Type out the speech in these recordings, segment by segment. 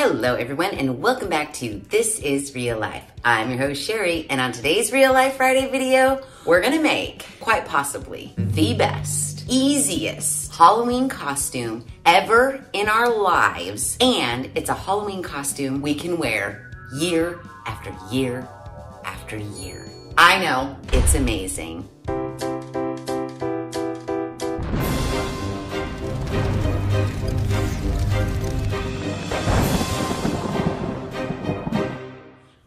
Hello everyone and welcome back to This Is Real Life. I'm your host Sheri, and on today's Real Life Friday video, we're gonna make, quite possibly, the best, easiest Halloween costume ever in our lives. And it's a Halloween costume we can wear year after year after year. I know, it's amazing.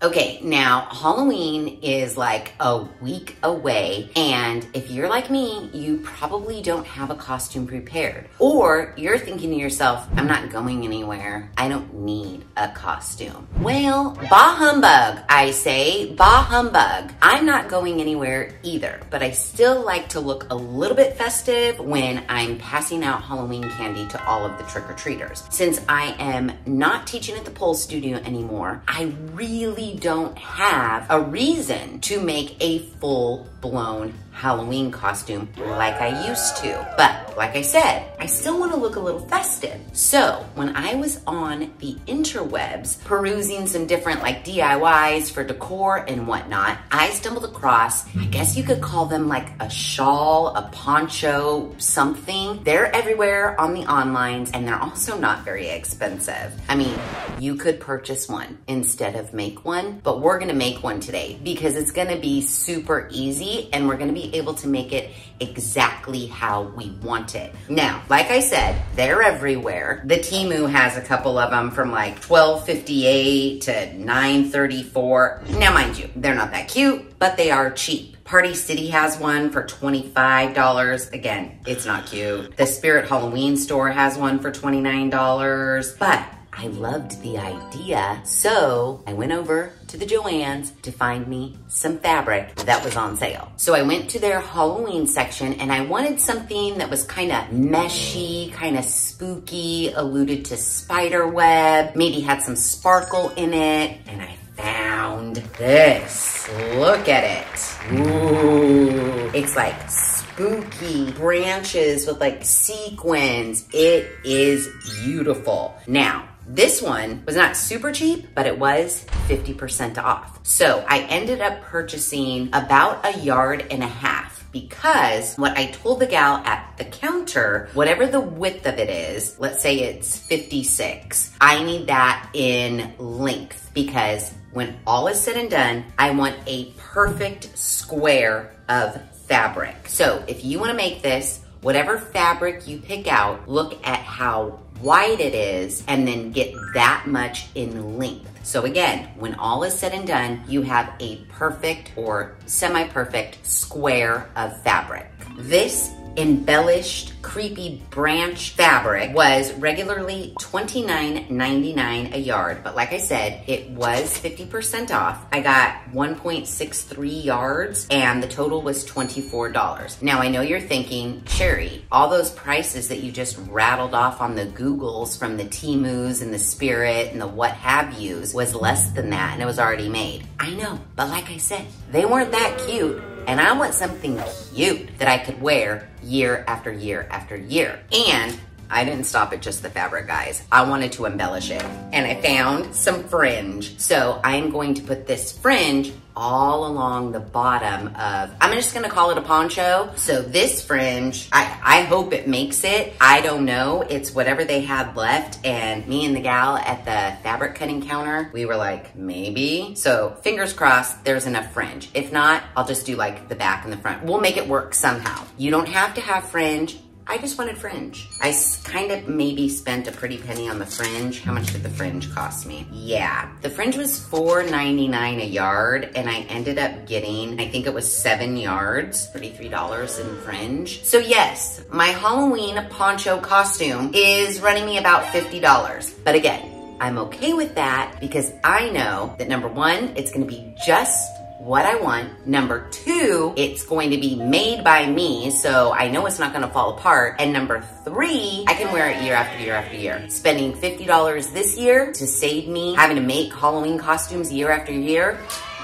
Okay, now Halloween is like a week away, and if you're like me, you probably don't have a costume prepared. Or you're thinking to yourself, I'm not going anywhere. I don't need a costume. Well, bah humbug, I say, bah humbug. I'm not going anywhere either, but I still like to look a little bit festive when I'm passing out Halloween candy to all of the trick-or-treaters. Since I am not teaching at the pole studio anymore, I really don't have a reason to make a full-blown Halloween costume like I used to. But like I said, I still want to look a little festive. So when I was on the interwebs perusing some different like DIYs for decor and whatnot, I stumbled across, I guess you could call them like a shawl, a poncho, something. They're everywhere on the onlines, and they're also not very expensive. I mean, you could purchase one instead of make one, but we're gonna make one today because it's gonna be super easy and we're gonna be able to make it exactly how we want it. Now, like I said, they're everywhere. The Temu has a couple of them from like $12.58 to $9.34. Now, mind you, they're not that cute, but they are cheap. Party City has one for $25. Again, it's not cute. The Spirit Halloween store has one for $29, but I loved the idea, so I went over to the Joann's to find me some fabric that was on sale. So I went to their Halloween section and I wanted something that was kind of meshy, kind of spooky, alluded to spider web, maybe had some sparkle in it, and I found this. Look at it. Ooh, it's like spooky branches with like sequins. It is beautiful. Now, this one was not super cheap, but it was 50% off. So I ended up purchasing about 1.5 yards because what I told the gal at the counter, whatever the width of it is, let's say it's 56, I need that in length because when all is said and done, I want a perfect square of fabric. So if you wanna make this, whatever fabric you pick out, look at how wide it is and then get that much in length. So again, when all is said and done, you have a perfect or semi-perfect square of fabric. This embellished creepy branch fabric was regularly $29.99 a yard, but like I said, it was 50% off. I got 1.63 yards and the total was $24. Now I know you're thinking, Sheri, all those prices that you just rattled off on the Googles from the Temus and the Spirit and the what have yous was less than that and it was already made. I know, but like I said, they weren't that cute. And I want something cute that I could wear year after year after year. And I didn't stop at just the fabric, guys. I wanted to embellish it. And I found some fringe. So I'm going to put this fringe all along the bottom of, I'm just gonna call it a poncho. So this fringe, I hope it makes it. I don't know, it's whatever they had left. And me and the gal at the fabric cutting counter, we were like, maybe. So fingers crossed, there's enough fringe. If not, I'll just do like the back and the front. We'll make it work somehow. You don't have to have fringe. I just wanted fringe. I kind of maybe spent a pretty penny on the fringe. How much did the fringe cost me? Yeah, the fringe was $4.99 a yard and I ended up getting, I think it was 7 yards, $33 in fringe. So yes, my Halloween poncho costume is running me about $50. But again, I'm okay with that because I know that number one, it's gonna be just what I want. Number two, it's going to be made by me, so I know it's not gonna fall apart. And number three, I can wear it year after year after year. Spending $50 this year to save me having to make Halloween costumes year after year,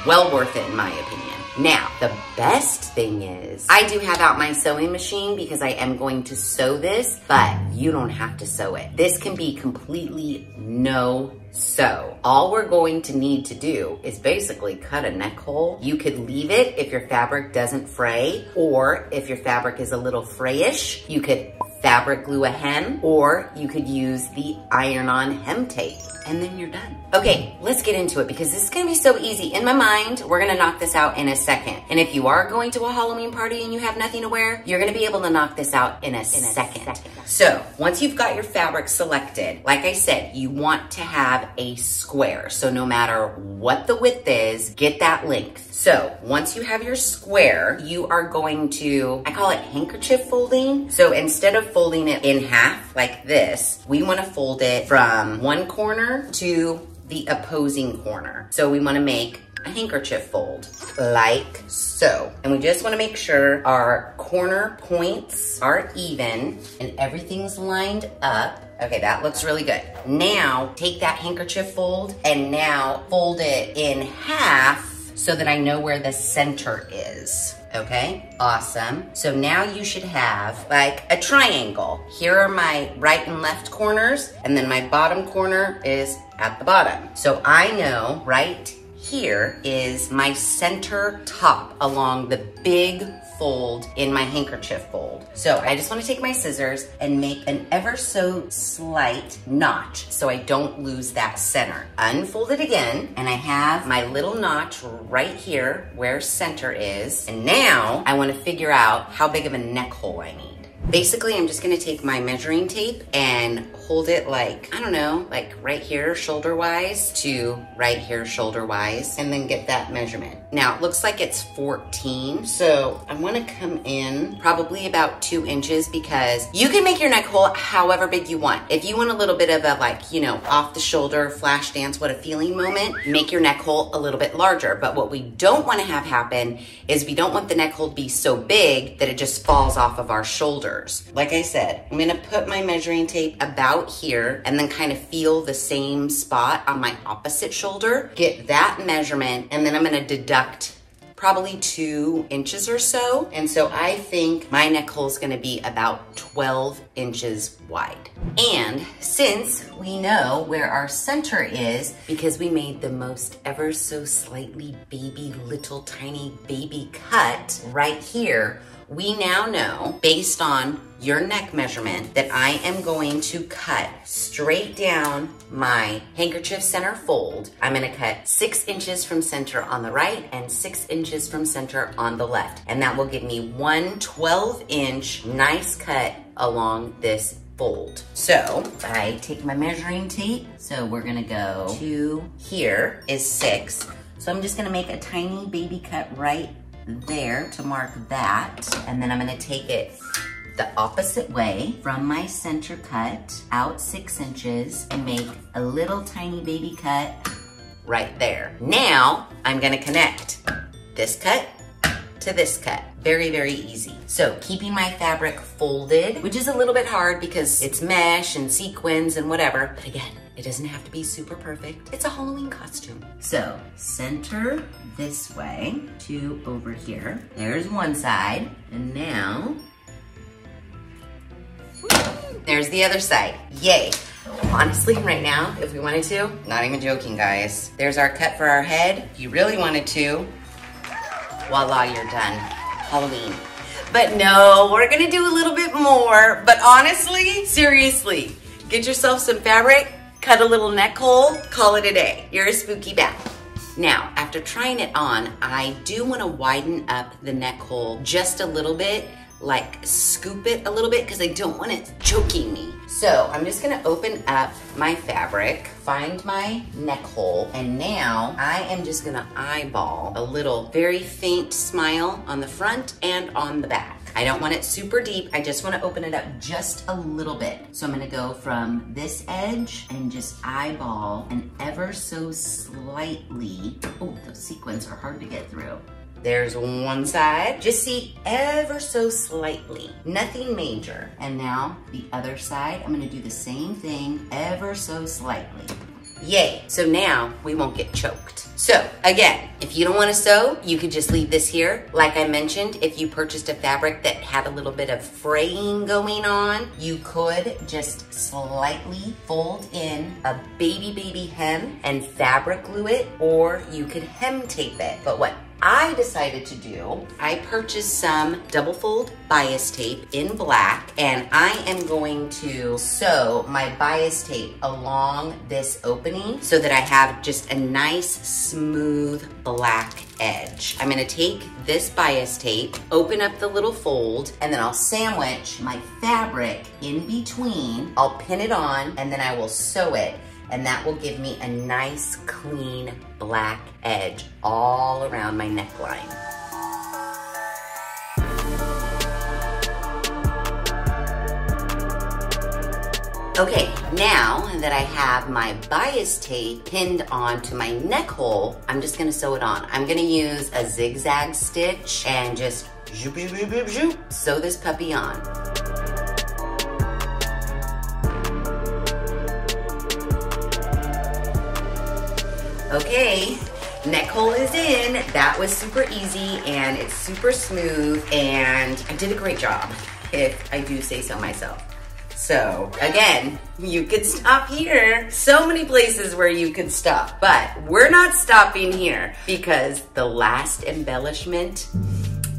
well worth it in my opinion. Now, the best thing is, I do have out my sewing machine because I am going to sew this, but you don't have to sew it. This can be completely no sew. All we're going to need to do is basically cut a neck hole. You could leave it if your fabric doesn't fray, or if your fabric is a little frayish, you could fabric glue a hem, or you could use the iron-on hem tape, and then you're done. Okay, let's get into it because this is gonna be so easy. In my mind, we're gonna knock this out in a second. And if you are going to a Halloween party and you have nothing to wear, you're gonna be able to knock this out in a second. So once you've got your fabric selected, like I said, you want to have a square. So no matter what the width is, get that length. So once you have your square, you are going to, I call it handkerchief folding. So instead of folding it in half like this, we wanna fold it from one corner to the opposing corner. So we wanna make a handkerchief fold like so. And we just wanna make sure our corner points are even and everything's lined up. Okay, that looks really good. Now, take that handkerchief fold and now fold it in half so that I know where the center is. Okay, awesome. So now you should have like a triangle. Here are my right and left corners, and then my bottom corner is at the bottom. So I know right here is my center top along the big fold in my handkerchief fold. So I just want to take my scissors and make an ever so slight notch so I don't lose that center. Unfold it again, and I have my little notch right here where center is. And now I want to figure out how big of a neck hole I need. Basically, I'm just gonna take my measuring tape and hold it like, I don't know, like right here shoulder-wise to right here shoulder-wise, and then get that measurement. Now, it looks like it's 14, so I wanna come in probably about 2 inches because you can make your neck hole however big you want. If you want a little bit of a like, you know, off the shoulder, flash dance, what a feeling moment, make your neck hole a little bit larger. But what we don't wanna have happen is we don't want the neck hole to be so big that it just falls off of our shoulders. Like I said, I'm gonna put my measuring tape about here and then kind of feel the same spot on my opposite shoulder, get that measurement, and then I'm gonna deduct probably 2 inches or so. And so I think my neck hole is gonna be about 12 inches wide. And since we know where our center is, because we made the most ever so slightly baby, little tiny baby cut right here, we now know, based on your neck measurement, that I am going to cut straight down my handkerchief center fold. I'm gonna cut 6 inches from center on the right and 6 inches from center on the left. And that will give me one 12-inch nice cut along this fold. So I take my measuring tape. So we're gonna go to here is 6. So I'm just gonna make a tiny baby cut right there to mark that, and then I'm gonna take it the opposite way from my center cut out 6 inches and make a little tiny baby cut right there. Now I'm gonna connect this cut to this cut. Very, very easy. So keeping my fabric folded, which is a little bit hard because it's mesh and sequins and whatever, but again, it doesn't have to be super perfect. It's a Halloween costume. So center this way to over here. There's one side. And now, there's the other side. Yay. Honestly, right now, if we wanted to, not even joking, guys, there's our cut for our head. If you really wanted to, voila, you're done. Halloween. But no, we're gonna do a little bit more. But honestly, seriously, get yourself some fabric, cut a little neck hole, call it a day. You're a spooky bat. Now, after trying it on, I do want to widen up the neck hole just a little bit, like scoop it a little bit because I don't want it choking me. So I'm just gonna open up my fabric, find my neck hole, and now I am just gonna eyeball a little very faint smile on the front and on the back. I don't want it super deep. I just want to open it up just a little bit. So I'm going to go from this edge and just eyeball and ever so slightly. Oh, those sequins are hard to get through. There's one side. Just see ever so slightly. Nothing major. And now the other side, I'm going to do the same thing ever so slightly. Yay. So now we won't get choked. So again, if you don't want to sew, you could just leave this here. Like I mentioned, if you purchased a fabric that had a little bit of fraying going on, you could just slightly fold in a baby hem and fabric glue it, or you could hem tape it. But what I decided to do, I purchased some double fold bias tape in black, and I am going to sew my bias tape along this opening so that I have just a nice smooth black edge. I'm gonna take this bias tape, open up the little fold, and then I'll sandwich my fabric in between. I'll pin it on, and then I will sew it. And that will give me a nice, clean, black edge all around my neckline. Okay, now that I have my bias tape pinned onto my neck hole, I'm just gonna sew it on. I'm gonna use a zigzag stitch and just zoop, zoop, zoop, zoop, zoop, sew this puppy on. Okay, neck hole is in. That was super easy and it's super smooth, and I did a great job, if I do say so myself. So again, you could stop here. So many places where you could stop, but we're not stopping here because the last embellishment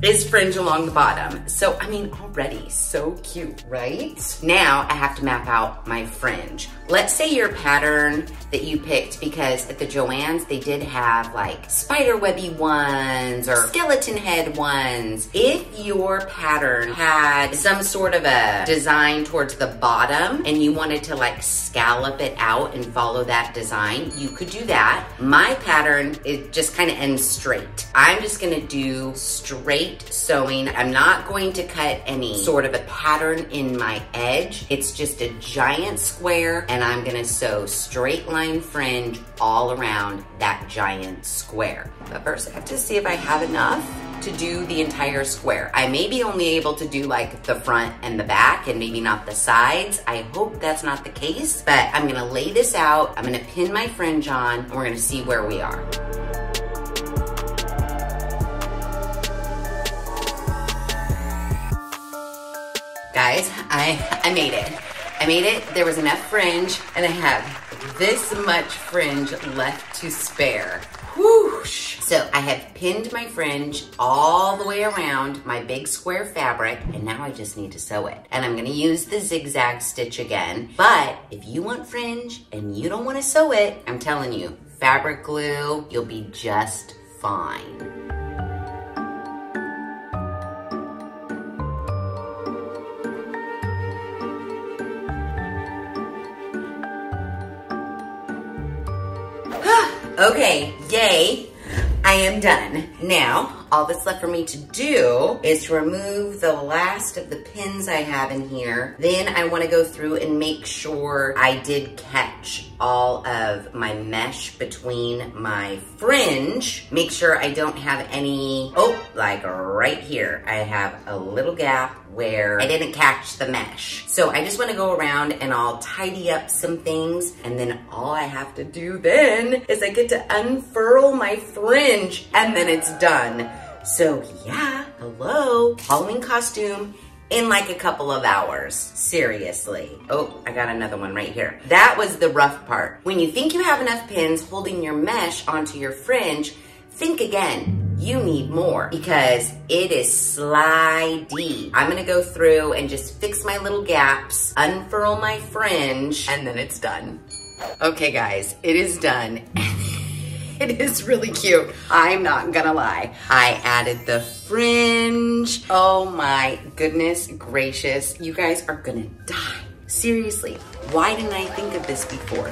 is fringe along the bottom. So, I mean, already so cute, right? Now I have to map out my fringe. Let's say your pattern that you picked, because at the Joann's, they did have like spider webby ones or skeleton head ones. If your pattern had some sort of a design towards the bottom and you wanted to like scallop it out and follow that design, you could do that. My pattern, it just kind of ends straight. I'm just gonna do straight sewing. I'm not going to cut any sort of a pattern in my edge. It's just a giant square, and I'm gonna sew straight line fringe all around that giant square. But first I have to see if I have enough to do the entire square. I may be only able to do like the front and the back and maybe not the sides. I hope that's not the case, but I'm gonna lay this out. I'm gonna pin my fringe on, and we're gonna see where we are. Guys, I made it. I made it. There was enough fringe, and I have this much fringe left to spare. Whoosh! So I have pinned my fringe all the way around my big square fabric, and now I just need to sew it. And I'm gonna use the zigzag stitch again. But if you want fringe and you don't wanna sew it, I'm telling you, fabric glue, you'll be just fine. Okay, yay, I am done. Now, all that's left for me to do is to remove the last of the pins I have in here. Then I wanna go through and make sure I did catch all of my mesh between my fringe. Make sure I don't have any, oh, like right here, I have a little gap where I didn't catch the mesh. So I just wanna go around and I'll tidy up some things, and then all I have to do then is I get to unfurl my fringe, and then it's done. So yeah, hello, Halloween costume in like a couple of hours, seriously. Oh, I got another one right here. That was the rough part. When you think you have enough pins holding your mesh onto your fringe, think again. You need more because it is slidey. I'm gonna go through and just fix my little gaps, unfurl my fringe, and then it's done. Okay guys, it is done. It is really cute. I'm not gonna lie. I added the fringe. Oh my goodness gracious. You guys are gonna die. Seriously, why didn't I think of this before?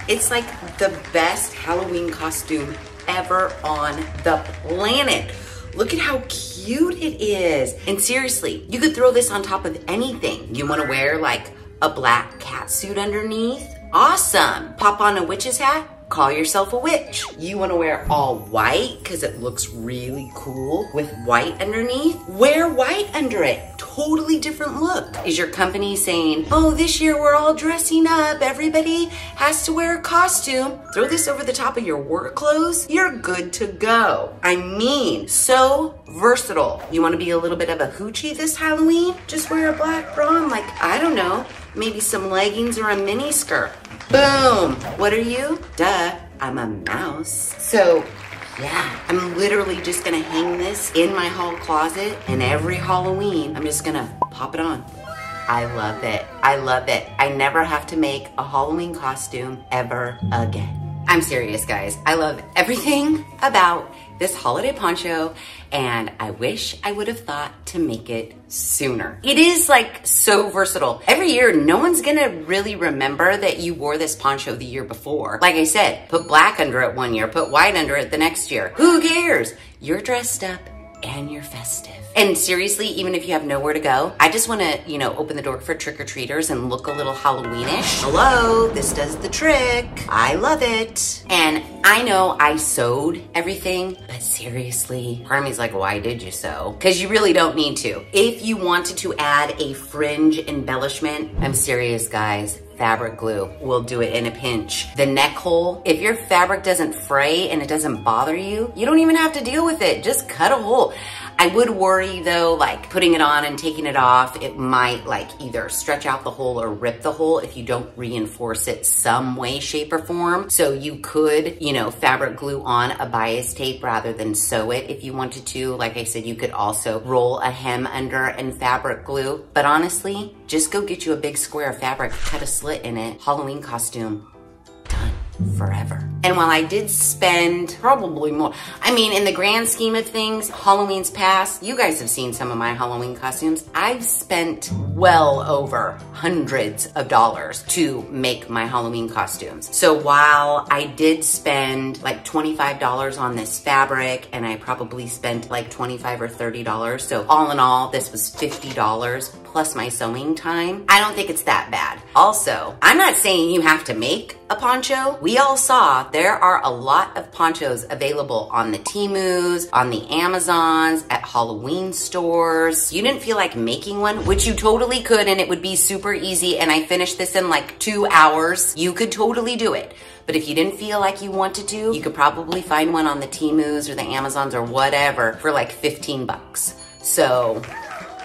It's like the best Halloween costume ever on the planet. Look at how cute it is. And seriously, you could throw this on top of anything. You wanna wear like a black cat suit underneath? Awesome. Pop on a witch's hat? call yourself a witch. You wanna wear all white because it looks really cool with white underneath? Wear white under it. Totally different look. Is your company saying, oh, this year we're all dressing up, everybody has to wear a costume? Throw this over the top of your work clothes, you're good to go. I mean, so versatile. You wanna be a little bit of a hoochie this Halloween? Just wear a black bra and like, I don't know, maybe some leggings or a mini skirt. Boom. What are you? Duh, I'm a mouse. So yeah, I'm literally just gonna hang this in my hall closet, and every Halloween, I'm just gonna pop it on. I love it. I love it. I never have to make a Halloween costume ever again. I'm serious, guys. I love everything about this holiday poncho, and I wish I would have thought to make it sooner. It is like so versatile. Every year, no one's gonna really remember that you wore this poncho the year before. Like I said, put black under it one year, put white under it the next year. Who cares? You're dressed up and you're festive. And seriously, even if you have nowhere to go, I just wanna, open the door for trick-or-treaters and look a little Halloweenish. Hello, this does the trick. I love it. And I know I sewed everything, but seriously, part of me's like, why did you sew? Because you really don't need to. If you wanted to add a fringe embellishment, I'm serious, guys, fabric glue will do it in a pinch. The neck hole, if your fabric doesn't fray and it doesn't bother you, you don't even have to deal with it. Just cut a hole. I would worry though, like putting it on and taking it off, it might like either stretch out the hole or rip the hole if you don't reinforce it some way, shape, or form. So you could, fabric glue on a bias tape rather than sew it if you wanted to. Like I said, you could also roll a hem under and fabric glue. But honestly, just go get you a big square of fabric, cut a slit in it, Halloween costume, done. Forever. And while I did spend probably more, in the grand scheme of things, Halloween's past, you guys have seen some of my Halloween costumes. I've spent well over hundreds of dollars to make my Halloween costumes. So while I did spend like $25 on this fabric, and I probably spent like $25 or $30, so all in all, this was $50 plus my sewing time. I don't think it's that bad. Also, I'm not saying you have to make a poncho. We all saw there are a lot of ponchos available on the Temus, on the Amazons, at Halloween stores. You didn't feel like making one, which you totally could, and it would be super easy, and I finished this in like 2 hours. You could totally do it. But if you didn't feel like you wanted to, you could probably find one on the Temus or the Amazons or whatever for like 15 bucks. So,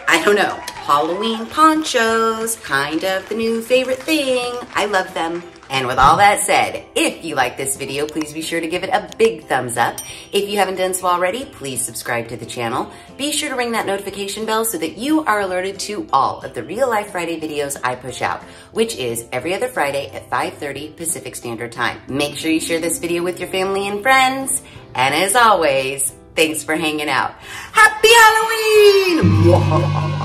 I don't know. Halloween ponchos, kind of the new favorite thing. I love them. And with all that said, if you like this video, please be sure to give it a big thumbs up. If you haven't done so already, please subscribe to the channel. Be sure to ring that notification bell so that you are alerted to all of the Real Life Friday videos I push out, which is every other Friday at 5:30 Pacific Standard Time. Make sure you share this video with your family and friends. And as always, thanks for hanging out. Happy Halloween!